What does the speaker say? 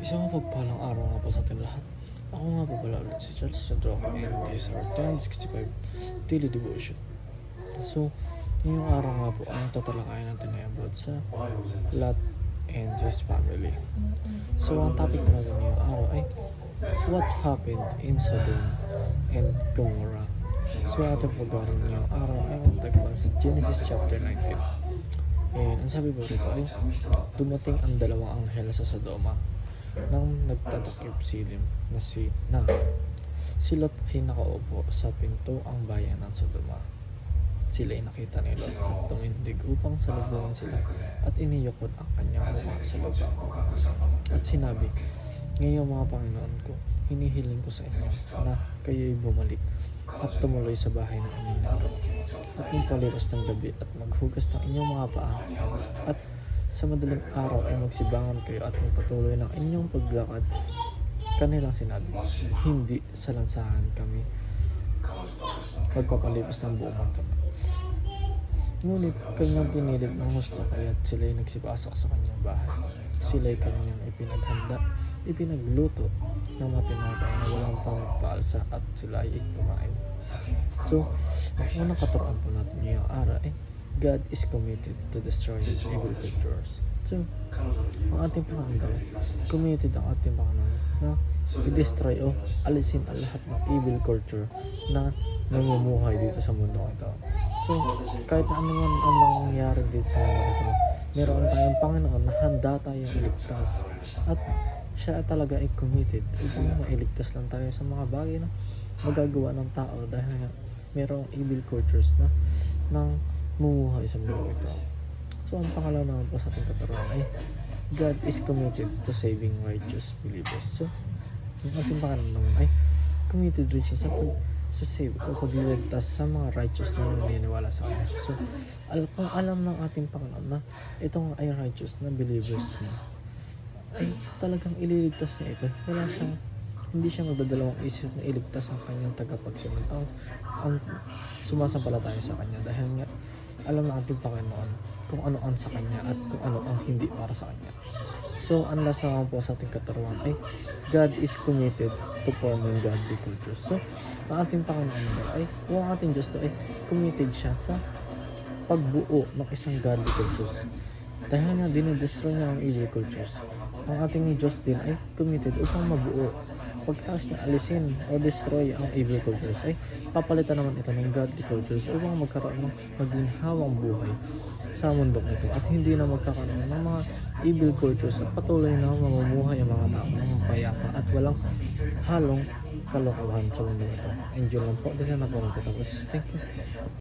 Isang mapagpalang araw nga po sa ating lahat. Ako nga po pala ulit si Charles Sandroco and this is our 1065 Daily Devotion. So, ngayong araw nga po ang tatalakayan natin ay about sa Lot and his family. So, ang topic natin ngayong araw ay what happened in Sodom and Gomorrah. So, ating pag-aaral ngayong araw ay matagpuan sa Genesis chapter 19. And ang sabi po rito ay dumating ang dalawang anghel sa Sodoma nang nagtatakip silim na si Lot ay nakaupo sa pinto ang bayan ng Sodoma. Sila ay nakita ni Lot at tumindig upang salubungin sila at iniyukod ang kanyang mukha sa lupa. At sinabi, "Ngayon mga Panginoon ko, hinihiling ko sa inyo na kayo'y bumalik at tumuloy sa bahay ng inyong nagawa at magpalipas ng gabi at maghugas ng inyong mga paa at sa madaling araw ay magsibangan kayo at magpatuloy ng inyong paglakad." Kanilang sinabi, "Hindi, sa lansahan kami magpapalipas ng buong mundo." Ngunit kanyang pinilit ng husto kaya't sila'y nagsipasok sa kanyang bahay. Sila'y kanyang ipinaghanda, ipinagluto ng matinapay na walang pangpaalsa at sila ay kumain. So, ang unang katuroan po natin ngayong araw ay God is committed to destroying evil cultures. So, ang ating Panginoon daw, committed ang ating Panginoon na i-destroy o alisin ang lahat ng evil culture na namumuhay dito sa mundo ito. So, kahit na ano man ang mangyayari dito sa mundo ito, meron tayong Panginoon na handa tayong iligtas at siya talaga ay committed upang mailigtas lang tayo sa mga bagay na magagawa ng tao dahil nga merong evil cultures na nang mumuhay sa mundo ito. So, ang pangalawa naman po sa ating katuruan ay God is committed to saving righteous believers. So, yung ating Panginoon naman ay committed rin siya sa save o pagliligtas sa mga righteous na naniniwala sa Kanya. So, kung alam ng ating Panginoon na itong ay righteous na believers na, ay talagang ililigtas niya ito. Hindi siya magdadalawang isip na iligtas ang kanyang tagapagsunod, ang sumasampalataya sa Kanya, dahil nga alam ng ating Panginoon kung ano ang sa Kanya at kung ano ang hindi para sa Kanya. So, ang last naman po sa ating katuruan ay God is committed to forming godly cultures. So, ang ating Panginoon ay, o ang ating Diyos ay committed siya sa pagbuo ng isang godly cultures. Dahil nga dinidestroy niya ang evil cultures, ang ating Diyos din ay committed upang mabuo. Pagkatapos niya alisin o destroy ang evil cultures, ay papalitan naman ito ng godly cultures upang magkaroon ng maginhawang buhay sa mundong ito at hindi na magkakaroon ng mga evil cultures at patuloy na mamumuhay ang mga tao ng payapa at walang halong kalokohan sa mundong ito. Enjoy lang po. Dito na po magtatapos. Thank you.